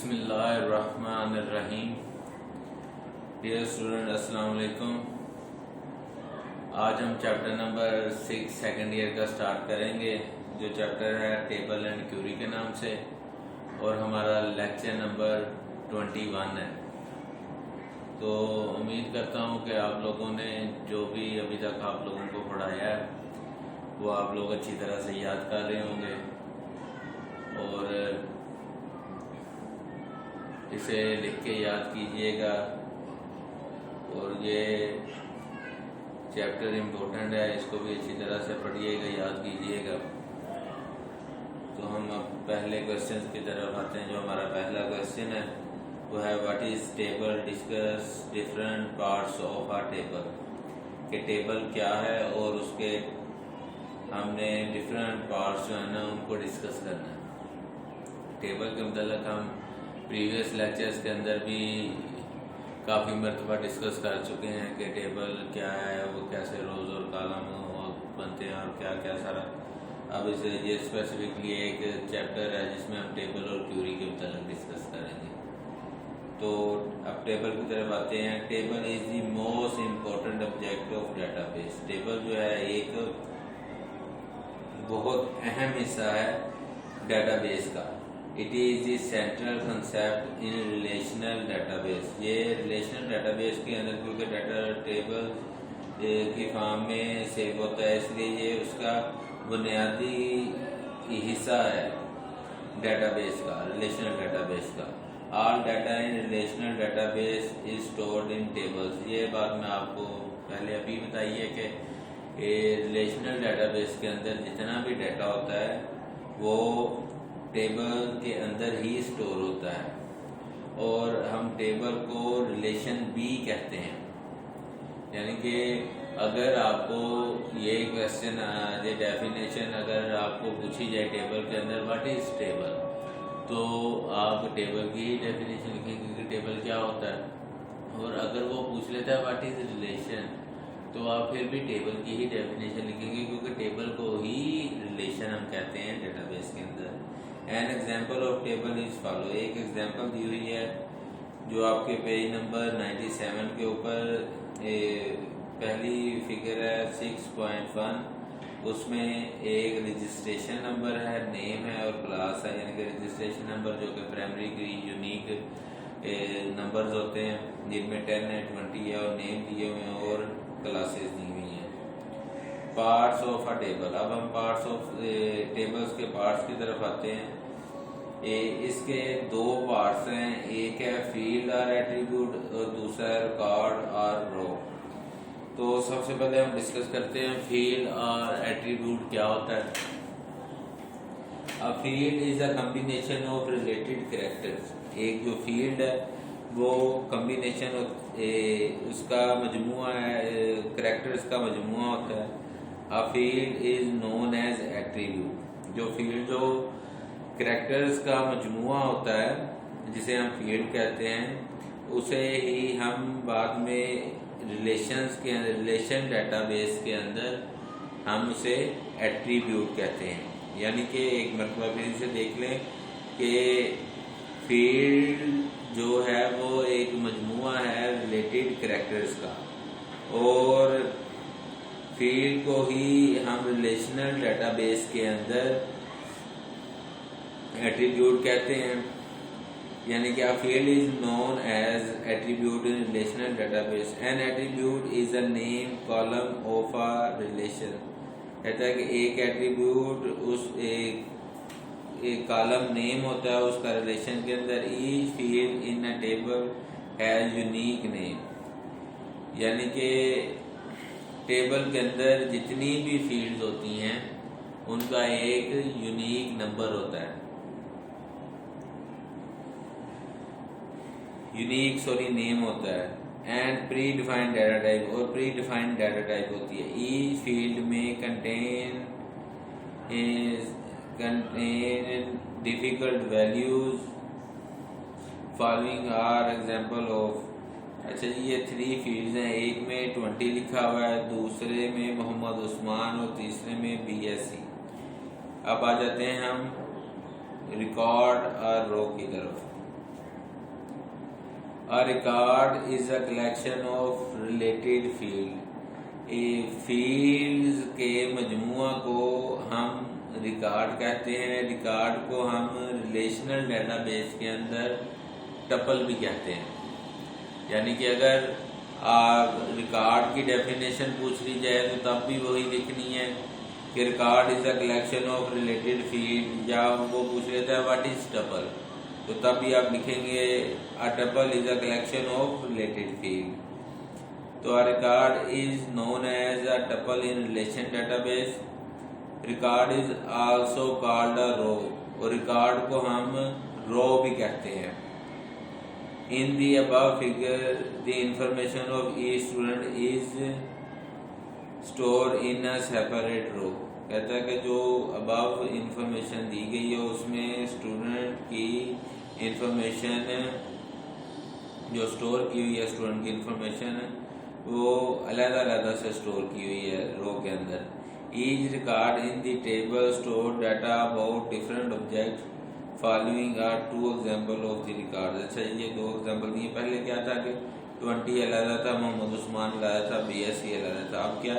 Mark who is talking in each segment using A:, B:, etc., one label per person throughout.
A: بسم اللہ الرحمن الرحیم. ڈیئر اسٹوڈنٹ السلام علیکم. آج ہم چیپٹر نمبر 6 سیکنڈ ایئر کا سٹارٹ کریں گے، جو چیپٹر ہے ٹیبل اینڈ کیوری کے نام سے، اور ہمارا لیکچر نمبر 21 ہے. تو امید کرتا ہوں کہ آپ لوگوں نے جو بھی ابھی تک آپ لوگوں کو پڑھایا ہے وہ آپ لوگ اچھی طرح سے یاد کر رہے ہوں گے، اور اسے لکھ کے یاد کیجئے گا. اور یہ چیپٹر امپورٹنٹ ہے، اس کو بھی اچھی طرح سے پڑھیے گا، یاد کیجئے گا. تو ہم اب پہلے کوشچن کی طرف آتے ہیں. جو ہمارا پہلا کوشچن ہے وہ ہے what is table, discuss different parts of a table. کہ ٹیبل کیا ہے اور اس کے ہم نے ڈفرینٹ پارٹس جو ہیں نا ان کو ڈسکس کرنا ہے. ٹیبل کے متعلق ہم پریویس لیکچرز کے اندر بھی کافی مرتبہ ڈسکس کر چکے ہیں کہ ٹیبل کیا ہے، وہ کیسے روز اور کالم بنتے ہیں اور کیا کیا سارا. اب اس یہ اسپیسیفکلی ایک چیپٹر ہے جس میں ہم ٹیبل اور کیوری کے متعلق ڈسکس کریں گے. تو اب ٹیبل کی طرف آتے ہیں. Table is the most important object of data base. Table جو ہے ایک بہت اہم حصہ ہے ڈیٹا بیس کا. It is the central concept in relational database. یہ ریلیشنل ڈیٹا بیس کے اندر کیونکہ ڈیٹا ٹیبل کی فارم میں سیو ہوتا ہے، اس لیے یہ اس کا بنیادی حصہ ہے ڈیٹا بیس کا، ریلیشنل ڈیٹا بیس کا. All data in relational database is stored in tables. یہ بات میں آپ کو پہلے ابھی بتائی ہے کہ ریلیشنل ڈیٹا بیس کے اندر جتنا بھی ڈیٹا ہوتا ہے وہ ٹیبل کے اندر ہی سٹور ہوتا ہے، اور ہم ٹیبل کو ریلیشن بھی کہتے ہیں. یعنی کہ اگر آپ کو یہ کویسچن یہ ڈیفینیشن اگر آپ کو پوچھی جائے ٹیبل کے اندر واٹ از ٹیبل، تو آپ ٹیبل کی ہی ڈیفینیشن لکھیں گے کہ ٹیبل کیا ہوتا ہے. اور اگر وہ پوچھ لیتا ہے واٹ از ریلیشن، تو آپ پھر بھی ٹیبل کی ہی ڈیفینیشن لکھیں گے، کیونکہ ٹیبل کو ہی ریلیشن ہم کہتے ہیں ڈیٹا بیس کے اندر. An example of table is follow. ایک ایگزامپل دی ہوئی ہے جو آپ کے پیج نمبر 97 کے اوپر پہلی فگر ہے 6.1. اس میں ایک رجسٹریشن نمبر ہے، نیم ہے اور کلاس ہے. یعنی کہ رجسٹریشن نمبر جو کہ پرائمری کی یونیک نمبرز ہوتے ہیں جن میں 10 ہے، 20 ہے، اور نیم دیے ہوئے ہیں اور کلاسز دی ہوئی ہیں. Parts of a table. اب ہم پارٹس آف ٹیبلز کے پارٹس کی طرف آتے ہیں. اس کے دو پارٹس ہیں، ایک ہے فیلڈ اور ایٹریبیوٹ اور دوسرا ہے ریکارڈ اور رو. تو سب سے پہلے ہم ڈسکس کرتے ہیں فیلڈ اور ایٹریبیوٹ کیا ہوتا ہے. اب field is a combination of related characters. ایک جو فیلڈ ہے وہ کمبینیشن اس کا مجموعہ ہے، کریکٹرز کا مجموعہ ہوتا ہے. A field is known as attribute. جو فیلڈ جو کریکٹرز کا مجموعہ ہوتا ہے جسے ہم فیلڈ کہتے ہیں، اسے ہی ہم بعد میں ریلیشنز کے ریلیشن ڈیٹا بیس کے اندر ہم اسے ایٹریبیوٹ کہتے ہیں. یعنی کہ ایک مرتبہ پھر اسے دیکھ لیں کہ فیلڈ جو ہے وہ ایک مجموعہ ہے ریلیٹڈ کریکٹرز کا، اور فیلڈ کو ہی ہم ریلیشنل ڈیٹا بیس کے اندر ایٹریبیوٹ کہتے ہیں. یعنی کہ field is known as attribute in relational database. An attribute is a name column of a relation. کہتا ہے کہ ایک ایٹریبیوٹ اس ایک کالم نیم ہوتا ہے اس کا ریلیشن کے اندر. Each field in a table has unique name. یعنی کہ ٹیبل کے اندر جتنی بھی فیلڈز ہوتی ہیں ان کا ایک یونیک نمبر ہوتا ہے، یونیک نیم ہوتا ہے. And predefined data type, اور پری ڈیفائنڈ ڈیٹا ٹائپ ہوتی ہے. ایچ فیلڈ میں contain different values following are example of. اچھا جی، یہ 3 فیلڈز ہیں. ایک میں 20 لکھا ہوا ہے، دوسرے میں محمد عثمان اور تیسرے میں BSc. اب آ جاتے ہیں ہم ریکارڈ اور رو کی طرف. A record is a collection of related field. Fields کے مجموعہ کو ہم ریکارڈ کہتے ہیں. ریکارڈ کو ہم ریلیشنل ڈیٹا بیس کے اندر ٹپل بھی کہتے ہیں. یعنی کہ اگر آپ ریکارڈ کی ڈیفینیشن پوچھ لی جائے تو تب بھی وہی لکھنی ہے کہ record is a collection of related field, یا وہ پوچھ لیتا ہے واٹ از ٹپل, تو تب بھی آپ لکھیں گے a tuple is a collection of related field. تو a record is known as a tuple in relation database. Record is also called a row, اور ریکارڈ کو ہم رو بھی کہتے ہیں. In the above figure, the information of each student is stored in a separate row. کہتا ہے کہ جو ابو انفارمیشن دی گئی ہے اس میں اسٹوڈنٹ کی انفارمیشن جو سٹور کی ہوئی ہے, اسٹوڈنٹ کی انفارمیشن وہ علیحدہ علیحدہ سے سٹور کی ہوئی ہے رو کے اندر. Each record in the table store data about different object following are 2 example of the record. اچھا یہ 2 ایگزامپل دیے. پہلے کیا تھا کہ 20 علیحدہ تھا, محمد عثمان علیحدہ تھا, BSc علیحدہ تھا. اب کیا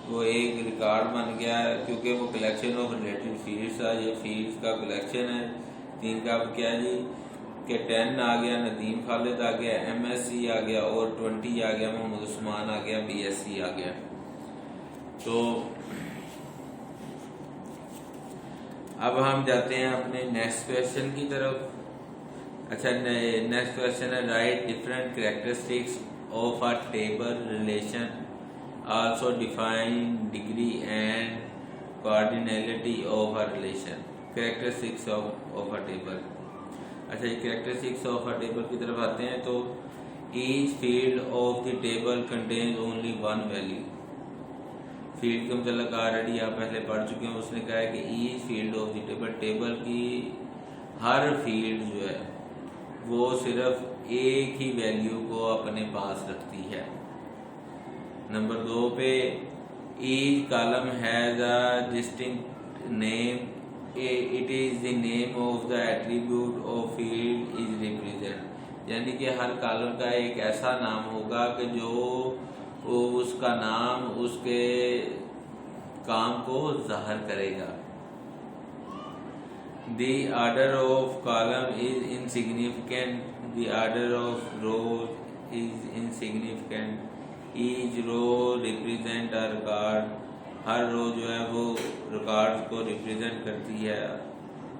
A: وہ ایک ریکارڈ بن گیا کیونکہ وہ کلیکشن آف ریلیٹڈ فیلڈس تھا. یہ فیلڈس کا کلیکشن ہے. 3 کا اب کیا جی کہ 10 آ گیا, ندیم خالد آ گیا, MSc آ گیا, اور 20 آ گیا, محمد عثمان آ گیا, BSc آ گیا. تو اب ہم جاتے ہیں اپنے نیکسٹ کویشچن کی طرف. اچھا نیکسٹ کویشچن ہے right different characteristics of a table relation, also define degree and cardinality of a relation. Characteristics of a table. اچھا یہ کریکٹرسٹکس آف اے ٹیبل کی طرف آتے ہیں. تو each field of the table contains only 1 value. Field کے متعلق already آپ پہلے پڑھ چکے ہیں. اس نے کہا ہے کہ each field of the table, table کی ہر فیلڈ جو ہے وہ صرف ایک ہی ویلیو کو اپنے پاس رکھتی ہے. نمبر 2 پہ each column has a distinct name, it is the name of the attribute of field is represent. یعنی کہ ہر کالم کا ایک ایسا نام ہوگا کہ جو اس کا نام اس کے کام کو ظاہر کرے گا. The order of column is insignificant. The order of rows is insignificant. Each row represent a record. ہر رو جو ہے وہ ریکارڈ کو ریپرزینٹ کرتی ہے.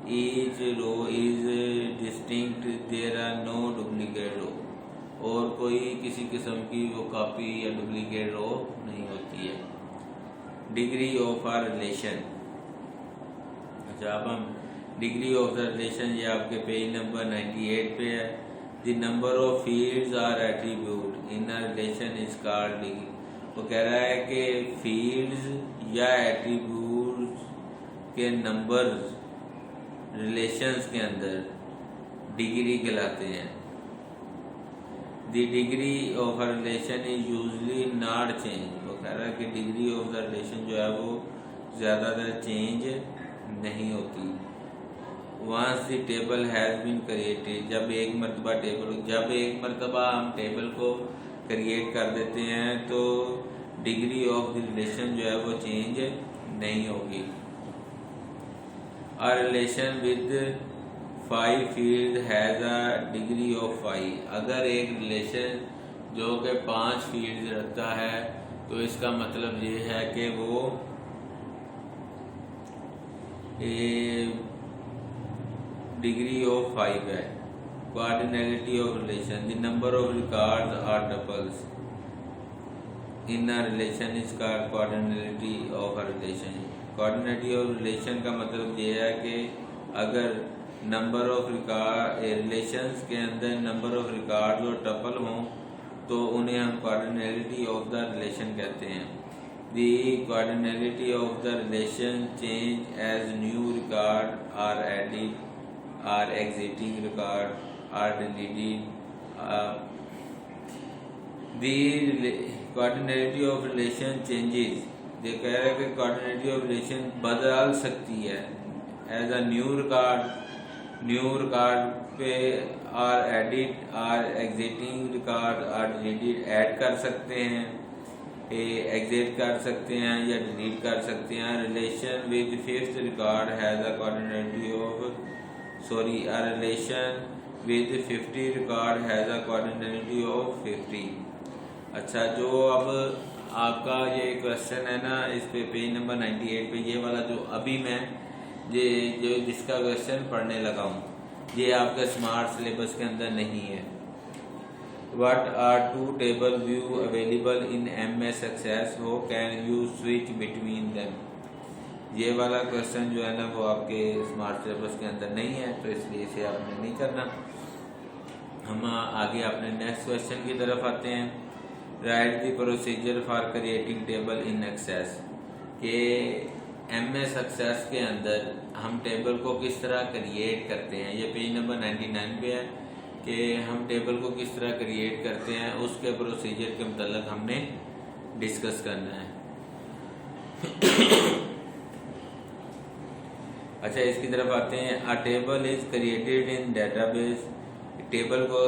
A: Each row is distinct, there are no duplicate row, اور کوئی کسی قسم کی وہ کاپی یا ڈپلیکیٹ رو نہیں ہوتی ہے. Degree of a relation. اچھا اب ہم ڈگری آف دا ریلیشن, یہ آپ کے پیج نمبر 98 پہ ہے. The number of fields or attribute in a relation is called degree. وہ کہہ رہا ہے کہ فیلڈز یا ایٹریبیوٹس کے نمبرز ریلیشنز کے اندر ڈگری کہلاتے ہیں. The degree of a relation is usually not change. وہ کہہ رہا ہے کہ ڈگری آف دا ریلیشن جو ہے وہ زیادہ تر چینج نہیں ہوتی. Once the table has been created, جب ایک مرتبہ ہم ٹیبل کو کریٹ کر دیتے ہیں تو ڈگری آف دی ریلیشن جو ہے وہ چینج نہیں ہوگی. A relation with 5 fields has a degree of 5. اگر ایک ریلیشن جو کہ 5 فیلڈز رکھتا ہے تو اس کا مطلب یہ ہے کہ وہ ڈگری آف 5 ہے. Coordinality of relation. The number of records are tuples in a relation is called coordinality of a relation. Coordinality of relation کا مطلب یہ ہے کہ اگر نمبر آف ریلیشنز کے اندر نمبر آف ریکارڈ اور ٹپل ہوں تو انہیں ہم coordinality of the relation کہتے ہیں. The coordinality of the relation change as new record are added or exiting record are deleted. The coordinality of relation changes. یہ کہہ رہے کہ coordinality of relation بدل سکتی ہے. As a new record new record پہ اور ایڈٹ اور ایگزٹنگ ریکارڈ اور ڈیلیٹ ایڈ کر سکتے ہیں، ایگزٹ کر سکتے ہیں یا ڈیلیٹ کر سکتے ہیں. Relation with fifth record has a cardinality of relation with 50 record has a cardinality of 50. اچھا، جو اب آپ کا یہ کوشچن ہے نا، اس پہ پیج نمبر 98 پہ یہ والا جو ابھی میں جو جس کا کوشچن پڑھنے لگا ہوں، یہ آپ کا اسمارٹ سلیبس کے اندر نہیں ہے. What are two table view available in MS Access? How can you switch between them? یہ والا کوشچن جو ہے نا وہ آپ کے اسمارٹ سلیبس کے اندر نہیں ہے، تو اس لیے اسے آپ نے نہیں کرنا. ہم آگے اپنے نیکسٹ کوشچن کی طرف آتے ہیں. Write the procedure for creating table in Access. کہ MS Access کے اندر ہم ٹیبل کو کس طرح کریٹ کرتے ہیں. یہ پیج نمبر 99 پہ ہے کہ ہم ٹیبل کو کس طرح کریٹ کرتے ہیں، اس کے پروسیجر کے متعلق ہم نے ڈسکس کرنا ہے. اچھا، اس کی طرف آتے ہیں. A table is created in database. Table کو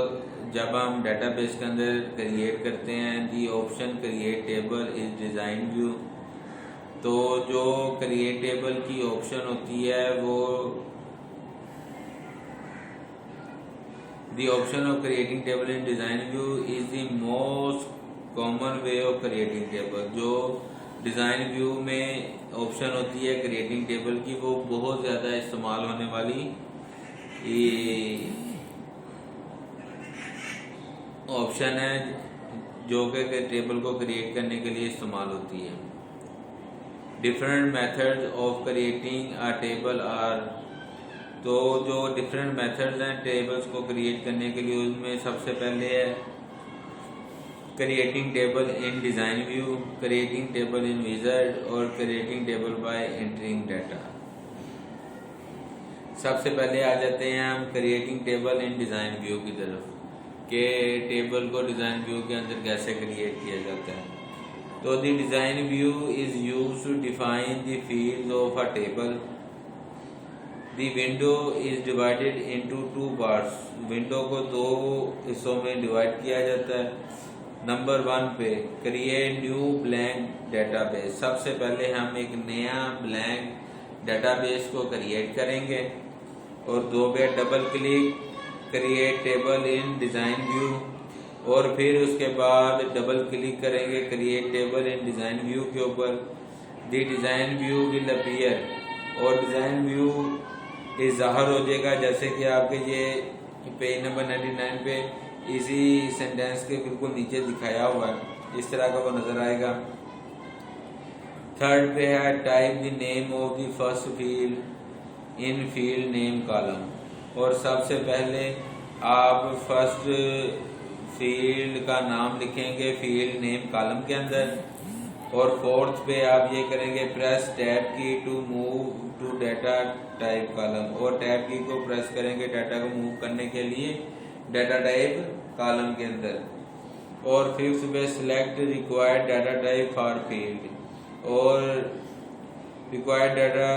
A: جب ہم ڈیٹا بیس کے اندر کریٹ کرتے ہیں، the option create table is design view. تو جو کریٹ ٹیبل کی آپشن ہوتی ہے وہ The option of creating table in design view is the most common way of creating table. جو ڈیزائن ویو میں آپشن ہوتی ہے کریٹنگ ٹیبل کی، وہ بہت زیادہ استعمال ہونے والی آپشن ہے جو کہ ٹیبل کو کریٹ کرنے کے لیے استعمال ہوتی ہے. Different method of creating a table are. تو جو ڈفرینٹ میتھڈز ہیں ٹیبلز کو کریٹ کرنے کے لیے، اس میں سب سے پہلے ہے creating table in design view, creating table in wizard اور creating table by entering data. سب سے پہلے آ جاتے ہیں ہم creating table in design view کی طرف کہ ٹیبل کو ڈیزائن ویو کے اندر کیسے کریٹ کیا جاتا ہے. تو the design view is use to define the fields of a table. The window is divided into 2 parts. Window کو 2 حصوں میں ڈیوائڈ کیا جاتا ہے. نمبر 1 پہ کریٹ نیو بلینک ڈیٹا بیس. سب سے پہلے ہم ایک نیا بلینک ڈیٹا بیس کو کریٹ کریں گے اور 2 پہ double click create table in design view, اور پھر اس کے بعد ڈبل کلک کریں گے create table in design view کے اوپر. The design view will appear, اور ڈیزائن ویو یہ ظاہر ہو جائے گا جیسے کہ آپ کے یہ پیج نمبر 99 پہ اسی سینٹینس کے بالکل نیچے دکھایا ہوا ہے، اس طرح کا وہ نظر آئے گا. 3rd پہ ہے type the name of the first field in field name column. اور سب سے پہلے آپ فرسٹ فیلڈ کا نام لکھیں گے فیلڈ نیم کالم کے اندر. اور 4th پہ آپ یہ کریں گے press tab key to move to data type column, اور ٹیب کی کو پریس کریں گے ڈیٹا کو موو کرنے کے لیے ڈیٹا ٹائپ کالم کے اندر. اور 5th پہ select required data type for field, اور ریکوائرڈ ڈیٹا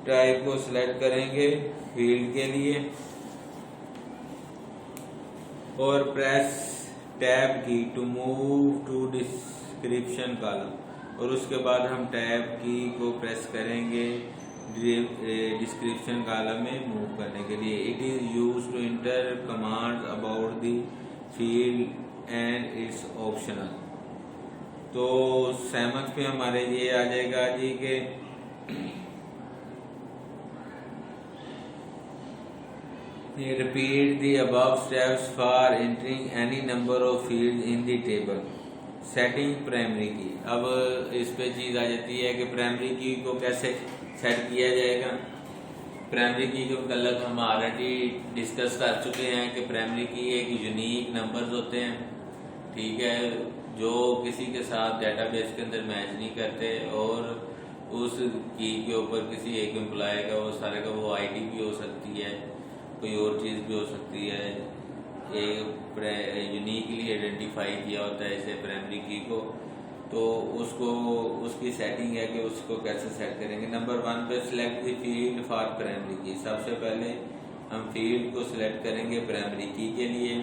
A: ٹائپ کو سلیکٹ کریں گے فیلڈ کے لیے. اور press tab key to move to description column, اور اس کے بعد ہم ٹیب کی کو پریس کریں گے ڈسکرپشن کالم میں موو کرنے کے لیے. It is use to enter command about the field and it's optional. تو 7th پہ ہمارے یہ آ جائے گا جی کہ repeat the above steps for entering any number of fields in the table. Setting primary key. اب اس پہ چیز آ جاتی ہے کہ پرائمری کی کو کیسے سیٹ کیا جائے گا. پرائمری کی کے متعلق ہم آلریڈی ڈسکس کر چکے ہیں کہ پرائمری کی ایک یونیک نمبرز ہوتے ہیں، ٹھیک ہے، جو کسی کے ساتھ ڈیٹا بیس کے اندر میچ نہیں کرتے، اور اس کی کے اوپر کسی ایک امپلائی کا وہ سارے کا وہ آئی ڈی بھی ہو سکتی ہے، کوئی اور چیز بھی ہو سکتی ہے. ایک یونیکلی آئیڈینٹیفائی کیا ہوتا ہے اسے پرائمری کی کو. تو اس کی سیٹنگ ہے کہ اس کو کیسے سیٹ کریں گے. نمبر 1 پہ select the field for primary key. سب سے پہلے ہم فیلڈ کو سلیکٹ کریں گے پرائمری کی کے لیے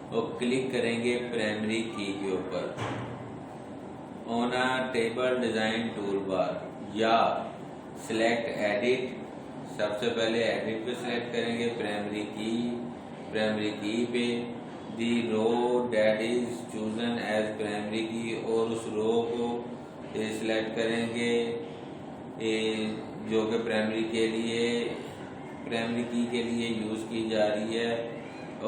A: اور کلک کریں گے پرائمری کی کے اوپر. آن اے ٹیبل ڈیزائن ٹول بار یا سلیکٹ ایڈٹ. سب سے پہلے ایڈٹ پہ سلیکٹ کریں گے پرائمری کی پہ the row that is chosen as primary key, اور اس رو کو سلیکٹ کریں گے جو کہ پرائمری کی کے لیے یوز کی جا رہی ہے,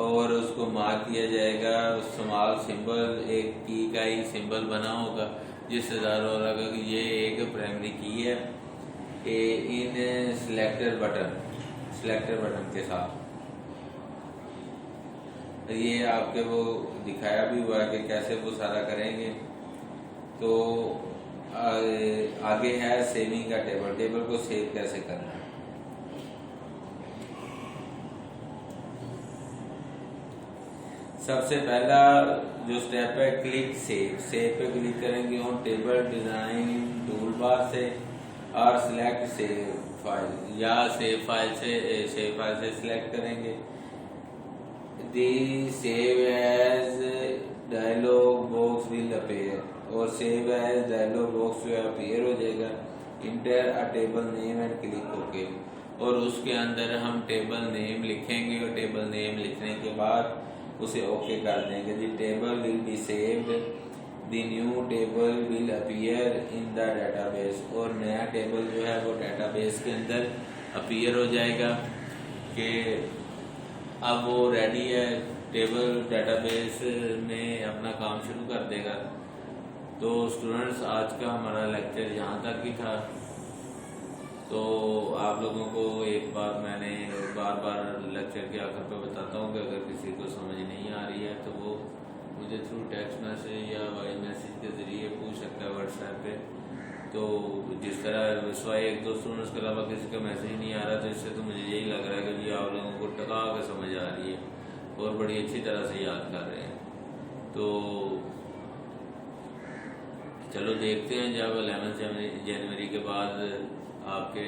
A: اور اس کو مارک کیا جائے گا. اسمال سمبل ایک کی کا ہی سمبل بنا ہوگا جس سے ظاہر ہو رہا کہ یہ ایک پرائمری کی ہے. ان سلیکٹر بٹن کے ساتھ یہ آپ کے وہ دکھایا بھی ہوا ہے کہ کیسے وہ سارا کریں گے. تو آگے ہے سیونگ کا ٹیبل کو سیو کیسے کرنا ہے. سب سے پہلا جو سٹیپ ہے کلک سیو پہ کلک کریں گے on table design tool bar سے, اور سلیکٹ سیو فائل یا سیو فائل سے سلیکٹ کریں گے. The save as dialog box will appear, اور سیو ایز ڈائلاگ باکس جو اپیئر ہو جائے گا. Enter a table name and click okay, اور اس کے اندر ہم ٹیبل نیم لکھیں گے, اور ٹیبل نیم لکھنے کے بعد اسے اوکے کر دیں گے. The table will be saved, the new table will appear in the database, اور نیا ٹیبل جو ہے وہ ڈیٹا بیس کے اندر اپیئر ہو جائے گا کہ اب وہ ریڈی ہے, ٹیبل ڈیٹا بیس میں اپنا کام شروع کر دے گا. تو اسٹوڈنٹس آج کا ہمارا لیکچر یہاں تک ہی تھا. تو آپ لوگوں کو ایک بات میں نے بار لیکچر کے آخر پہ بتاتا ہوں کہ اگر کسی کو سمجھ نہیں آ رہی ہے تو وہ مجھے تھرو ٹیکسٹ میسیج یا وائس میسیج کے ذریعے پوچھ سکتا ہے واٹس ایپ پہ. تو جس طرح سوائے 1-2 اسٹوڈنٹس کے علاوہ کسی کا میسیج نہیں آ رہا, تو اس سے تو مجھے یہی لگ رہا ہے کہ جی آپ لوگوں کو ٹکا کے سمجھ آ رہی ہے اور بڑی اچھی طرح سے یاد کر رہے ہیں. تو چلو دیکھتے ہیں جب 11 جنوری کے بعد آپ کے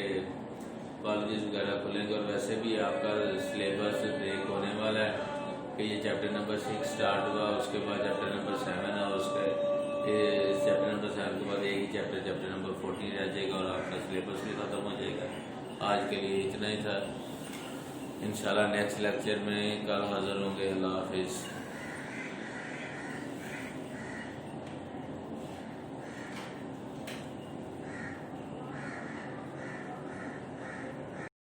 A: کالجز وغیرہ کھلیں گے, اور ویسے بھی آپ کا سلیبس بریک ہونے والا ہے کہ یہ چیپٹر نمبر 6 سٹارٹ ہوا, اس کے بعد چیپٹر نمبر 7 ہے, اور اس کے چیپٹر نمبر 7 کے بعد ایک ہی چیپٹر نمبر 14 رہ جائے گا, اور آپ کا سلیبس بھی ختم ہو جائے گا. آج کے لیے اتنا ہی تھا. انشاءاللہ نیکسٹ لیکچر میں کل حاضر ہوں گے. اللہ حافظ.